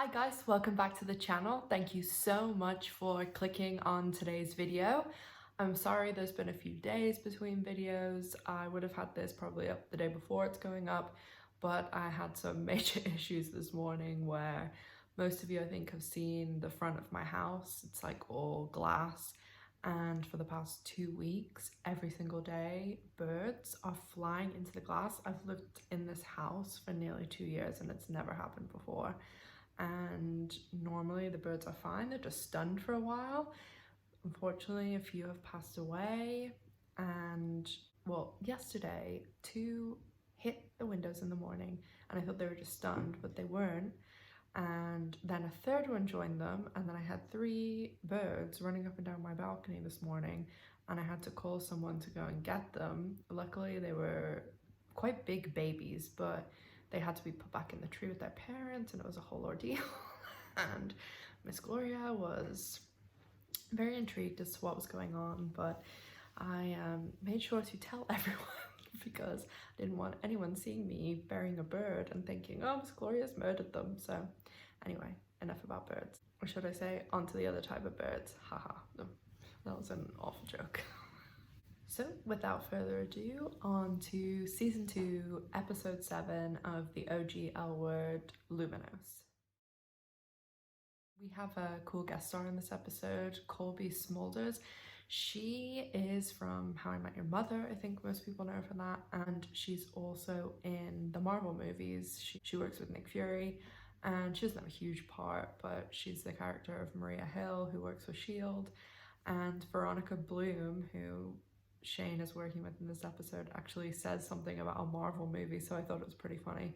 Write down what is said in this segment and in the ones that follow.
Hi guys, welcome back to the channel. Thank you so much for clicking on today's video. I'm sorry there's been a few days between videos. I would have had this probably up the day before it's going up, but I had some major issues this morning where most of you I think have seen the front of my house. It's like all glass, and for the past 2 weeks, every single day, birds are flying into the glass. I've lived in this house for nearly 2 years and it's never happened before. And normally the birds are fine, they're just stunned for a while. Unfortunately, a few have passed away, and well, yesterday two hit the windows in the morning and I thought they were just stunned, but they weren't. And then a third one joined them, and then I had three birds running up and down my balcony this morning, and I had to call someone to go and get them. Luckily they were quite big babies, but they had to be put back in the tree with their parents and it was a whole ordeal. And Miss Gloria was very intrigued as to what was going on, but I made sure to tell everyone because I didn't want anyone seeing me burying a bird and thinking, oh, Miss Gloria's murdered them. So anyway, enough about birds. Or should I say, onto the other type of birds. Haha, no, that was an awful joke. So without further ado, on to season 2, episode 7 of the OG L Word, Luminous. We have a cool guest star in this episode, Cobie Smulders. She is from How I Met Your Mother, I think most people know her from that, and she's also in the Marvel movies. She works with Nick Fury, and she doesn't have a huge part, but she's the character of Maria Hill, who works with S.H.I.E.L.D., and Veronica Bloom, who Shane is working with in this episode, actually says something about a Marvel movie, so I thought it was pretty funny.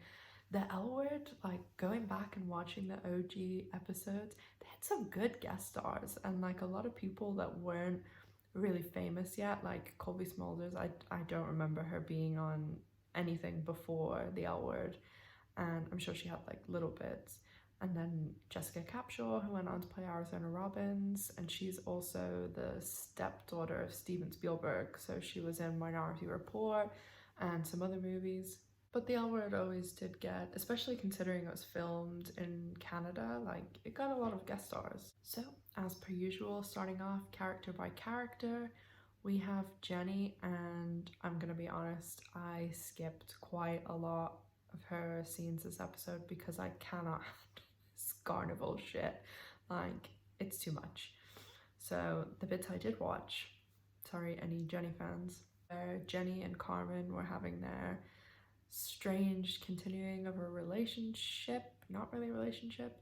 The L Word, like going back and watching the OG episodes, they had some good guest stars and like a lot of people that weren't really famous yet, like Cobie Smulders. I don't remember her being on anything before the L Word, and I'm sure she had like little bits. And then Jessica Capshaw, who went on to play Arizona Robbins, and she's also the stepdaughter of Steven Spielberg, so she was in Minority Report and some other movies. But the L Word always did get, especially considering it was filmed in Canada, like it got a lot of guest stars. So as per usual, starting off character by character, we have Jenny, and I'm gonna be honest, I skipped quite a lot of her scenes this episode because I cannot handle this carnival shit. Like, it's too much. So the bits I did watch, sorry any Jenny fans, Jenny and Carmen were having their strange continuing of a relationship, not really a relationship,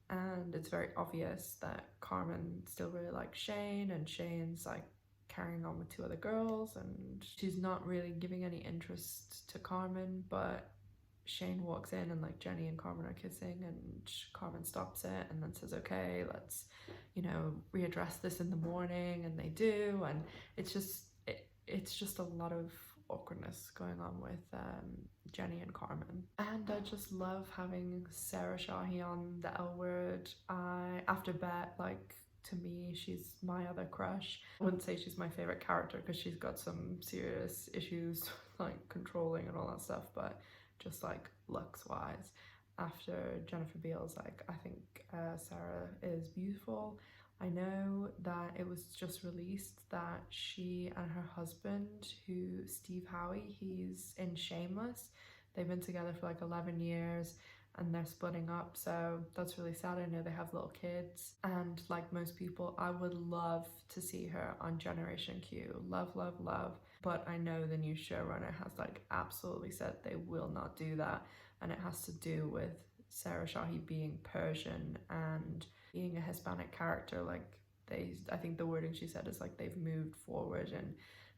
and it's very obvious that Carmen still really likes Shane, and Shane's like carrying on with two other girls, and she's not really giving any interest to Carmen. But Shane walks in and like Jenny and Carmen are kissing, and Carmen stops it and then says, okay, let's, you know, readdress this in the morning, and they do, and it's just a lot of awkwardness going on with Jenny and Carmen. And I just love having Sarah Shahi on the L Word. After Bet, like, to me, she's my other crush. I wouldn't say she's my favorite character because she's got some serious issues like controlling and all that stuff, but just like looks wise, after Jennifer Beals, like I think Sarah is beautiful. I know that it was just released that she and her husband, who Steve Howie, he's in Shameless, they've been together for like 11 years and they're splitting up, so that's really sad. I know they have little kids, and like most people, I would love to see her on Generation Q. Love, love, love. But I know the new showrunner has like absolutely said they will not do that, and it has to do with Sarah Shahi being Persian and being a Hispanic character. Like I think the wording she said is like they've moved forward in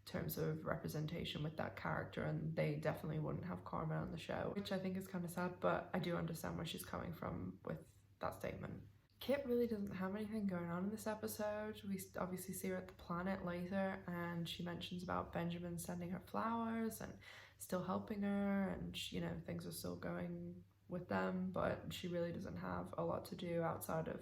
terms of representation with that character, and they definitely wouldn't have Carmen on the show, which I think is kind of sad, but I do understand where she's coming from with that statement. Kit really doesn't have anything going on in this episode. We obviously see her at the planet later, and she mentions about Benjamin sending her flowers and still helping her, and you know, things are still going with them, but she really doesn't have a lot to do outside of,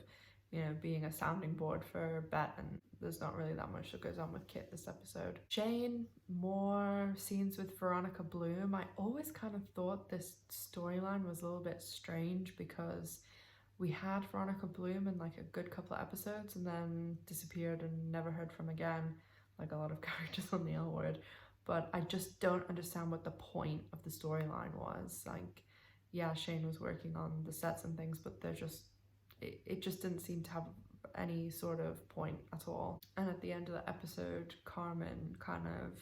you know, being a sounding board for Bet, and there's not really that much that goes on with Kit this episode. Shane, more scenes with Veronica Bloom. I always kind of thought this storyline was a little bit strange because We had Veronica Bloom in like a good couple of episodes and then disappeared and never heard from again, like a lot of characters on the L Word. But I just don't understand what the point of the storyline was. Like, yeah, Shane was working on the sets and things, but they're just, it just didn't seem to have any sort of point at all. And at the end of the episode, Carmen kind of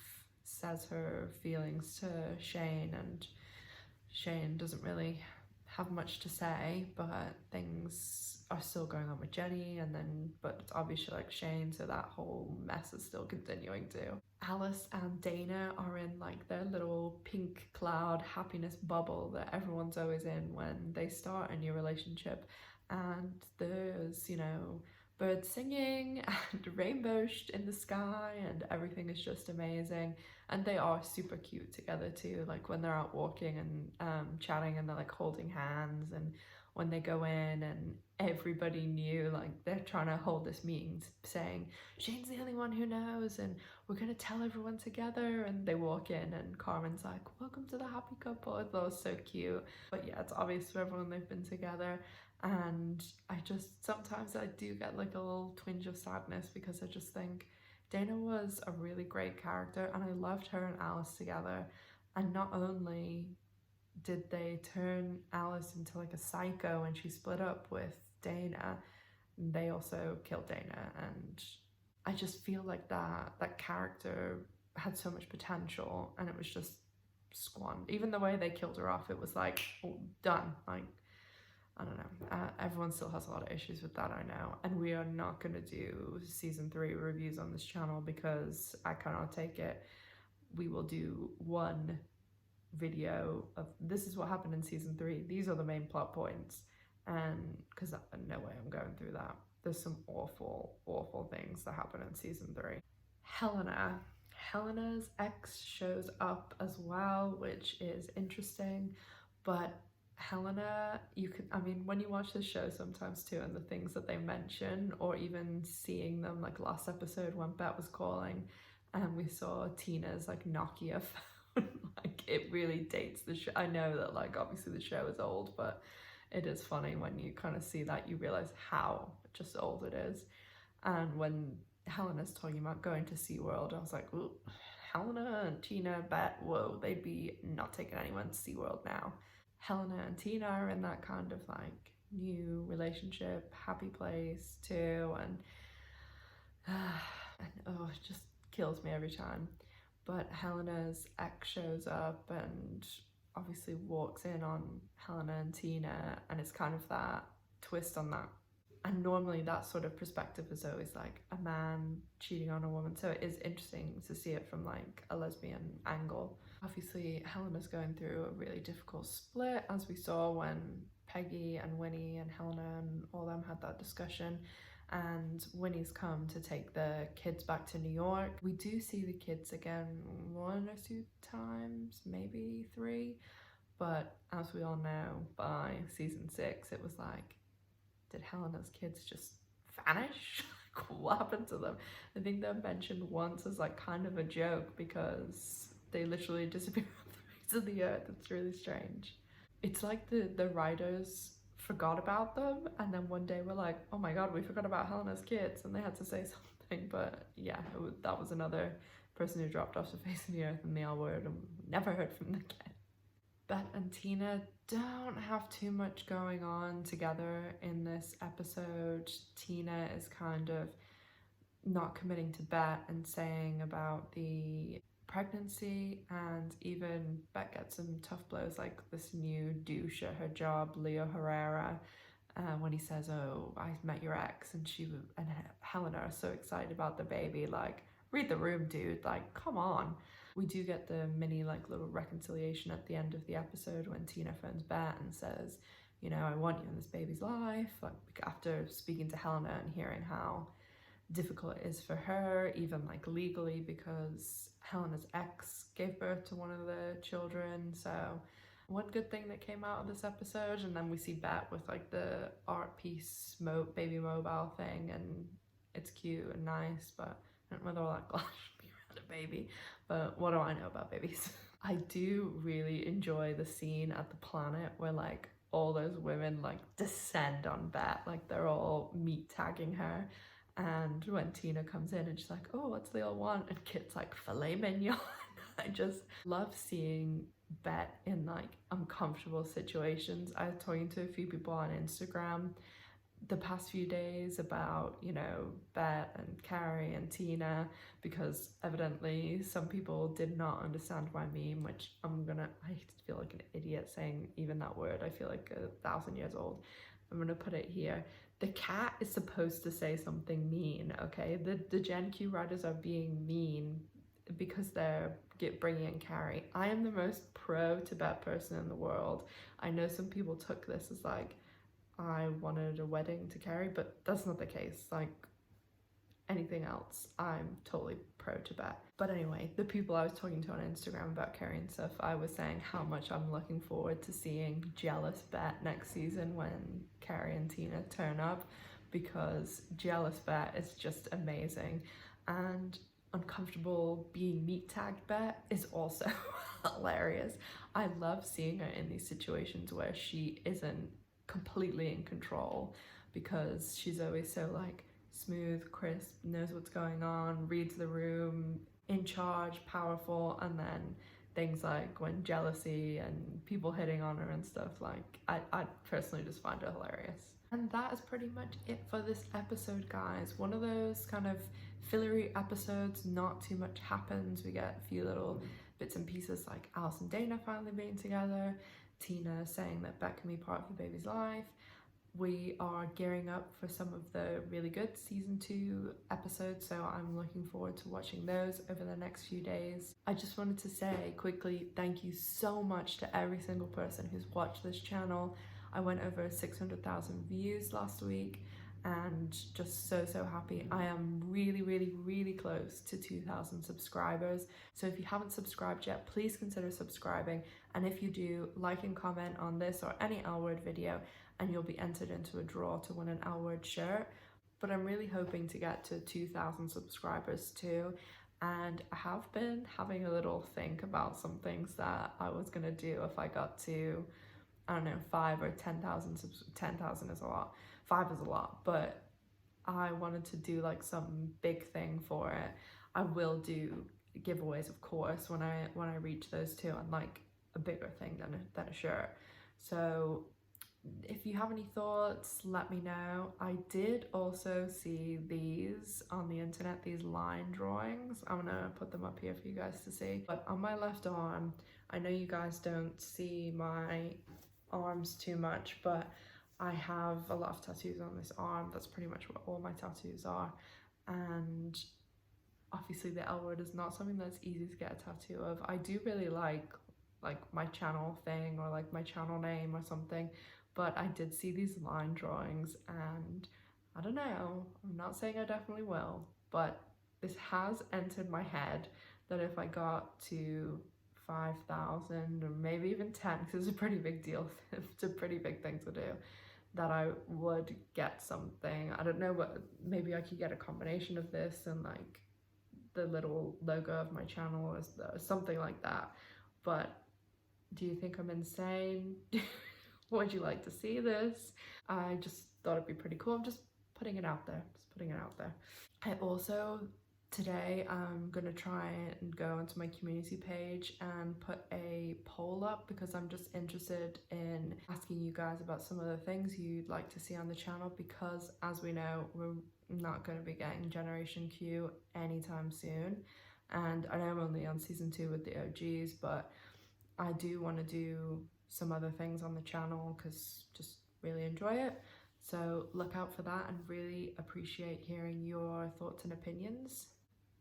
says her feelings to Shane, and Shane doesn't really have much to say, but things are still going on with Jenny, and then but it's obviously like Shane, so that whole mess is still continuing too. Alice and Dana are in like their little pink cloud happiness bubble that everyone's always in when they start a new relationship, and there's, you know, birds singing and rainbows in the sky and everything is just amazing. And they are super cute together too, like when they're out walking and chatting and they're like holding hands, and when they go in and everybody knew, like they're trying to hold this meeting saying Shane's the only one who knows and we're gonna tell everyone together, and they walk in and Carmen's like, welcome to the happy couple. I thought it was so cute. But yeah, it's obvious to everyone they've been together, and I just sometimes I do get like a little twinge of sadness because I just think Dana was a really great character and I loved her and Alice together. And not only did they turn Alice into like a psycho and she split up with Dana, they also killed Dana, and I just feel like that character had so much potential and it was just squandered. Even the way they killed her off, it was like, oh, done. Like, I don't know. Everyone still has a lot of issues with that, I know. And we are not going to do season 3 reviews on this channel because I cannot take it. We will do one video of this is what happened in season 3. These are the main plot points. And because no way I'm going through that. There's some awful, awful things that happen in season 3. Helena. Helena's ex shows up as well, which is interesting, but Helena, you could, I mean, when you watch the show sometimes too, and the things that they mention, or even seeing them, like last episode when Bet was calling and we saw Tina's like Nokia phone, like it really dates the show. I know that like obviously the show is old, but it is funny when you kind of see that, you realize how just old it is. And when Helena's talking about going to SeaWorld, I was like, ooh, Helena and Tina, Bet, whoa, they'd be not taking anyone to SeaWorld now. Helena and Tina are in that kind of like new relationship, happy place too, and oh, it just kills me every time. But Helena's ex shows up and obviously walks in on Helena and Tina, and it's kind of that twist on that. And normally that sort of perspective is always like a man cheating on a woman, so it is interesting to see it from like a lesbian angle. Obviously Helena's going through a really difficult split, as we saw when Peggy and Winnie and Helena and all them had that discussion, and Winnie's come to take the kids back to New York. We do see the kids again 1 or 2 times, maybe 3, but as we all know, by season 6 it was like, did Helena's kids just vanish? What happened to them? I think they're mentioned once as like kind of a joke because they literally disappear off the face of the earth. It's really strange. It's like the writers forgot about them, and then one day we're like, oh my god, we forgot about Helena's kids, and they had to say something. But yeah, that was another person who dropped off the face of the earth in the L Word and never heard from them again. Bet and Tina don't have too much going on together in this episode. Tina is kind of not committing to Bet and saying about the pregnancy, and even Bet gets some tough blows, like this new douche at her job, Leo Herrera, when he says, oh, I met your ex, and Helena are so excited about the baby, like, read the room, dude, like, come on. We do get the mini like little reconciliation at the end of the episode when Tina phones Bet and says, you know, I want you in this baby's life, like after speaking to Helena and hearing how difficult it is for her, even like legally, because Helena's ex gave birth to one of the children. So one good thing that came out of this episode. And then we see Bet with like the art piece baby mobile thing, and it's cute and nice, but I don't know whether all that glass should be around a baby, but what do I know about babies? I do really enjoy the scene at the planet where like all those women like descend on Bet. Like they're all meat tagging her. And when Tina comes in and she's like, oh, what's they all want? And Kit's like, filet mignon. I just love seeing Bet in like uncomfortable situations. I was talking to a few people on Instagram the past few days about, you know, Bet and Carrie and Tina, because evidently some people did not understand my meme, which I feel like an idiot saying even that word. I feel like 1,000 years old. I'm gonna put it here. The cat is supposed to say something mean, okay? The Gen Q writers are being mean because they're bringing in Carrie. I am the most pro Tibette person in the world. I know some people took this as like, I wanted a wedding to Carrie, but that's not the case. Like anything else, I'm totally pro Tibette. But anyway, the people I was talking to on Instagram about Carrie and stuff, I was saying how much I'm looking forward to seeing jealous Bet next season when Carrie and Tina turn up, because jealous Bet is just amazing. And uncomfortable being meat tagged Bet is also hilarious. I love seeing her in these situations where she isn't completely in control, because she's always so like smooth, crisp, knows what's going on, reads the room, in charge, powerful. And then things like when jealousy and people hitting on her and stuff, like I personally just find it hilarious. And that is pretty much it for this episode, guys. One of those kind of fillery episodes, not too much happens. We get a few little bits and pieces like Alice and Dana finally being together, Tina saying that Bet can be part of the baby's life. We are gearing up for some of the really good season 2 episodes, so I'm looking forward to watching those over the next few days. I just wanted to say quickly thank you so much to every single person who's watched this channel. I went over 600,000 views last week and just so happy. I am really close to 2,000 subscribers, so if you haven't subscribed yet, please consider subscribing, and if you do, like and comment on this or any L Word video and you'll be entered into a draw to win an L Word shirt. But I'm really hoping to get to 2,000 subscribers too, and I have been having a little think about some things that I was gonna do if I got to, I don't know, 5 or 10,000. 10,000 is a lot. 5 is a lot, but I wanted to do like some big thing for it. I will do giveaways, of course, when I reach those two, and like a bigger thing than a shirt. So if you have any thoughts, let me know. I did also see these on the internet, these line drawings. I'm gonna put them up here for you guys to see. But on my left arm, I know you guys don't see my arms too much, but I have a lot of tattoos on this arm. That's pretty much what all my tattoos are. And obviously the L word is not something that's easy to get a tattoo of. I do really like my channel thing or like my channel name or something, but I did see these line drawings and I don't know, I'm not saying I definitely will, but this has entered my head that if I got to 5,000 or maybe even 10, because it's a pretty big deal, it's a pretty big thing to do, that I would get something. I don't know, but maybe I could get a combination of this and like the little logo of my channel or something like that. But do you think I'm insane? Would you like to see this? I just thought it'd be pretty cool. I'm just putting it out there, I also, today I'm gonna try and go onto my community page and put a poll up, because I'm just interested in asking you guys about some of the things you'd like to see on the channel, because as we know, we're not going to be getting Generation Q anytime soon. And I know I'm only on season 2 with the OGs, but I do want to do some other things on the channel because just really enjoy it. So look out for that and really appreciate hearing your thoughts and opinions.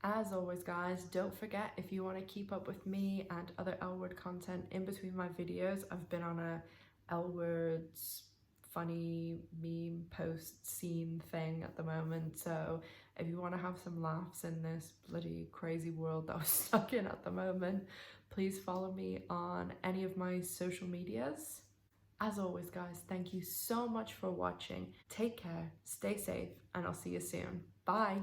As always, guys, don't forget, if you want to keep up with me and other L Word content in between my videos, I've been on a L Words funny meme post scene thing at the moment. So if you want to have some laughs in this bloody crazy world that we're stuck in at the moment, please follow me on any of my social medias. As always, guys, thank you so much for watching. Take care, stay safe, and I'll see you soon. Bye.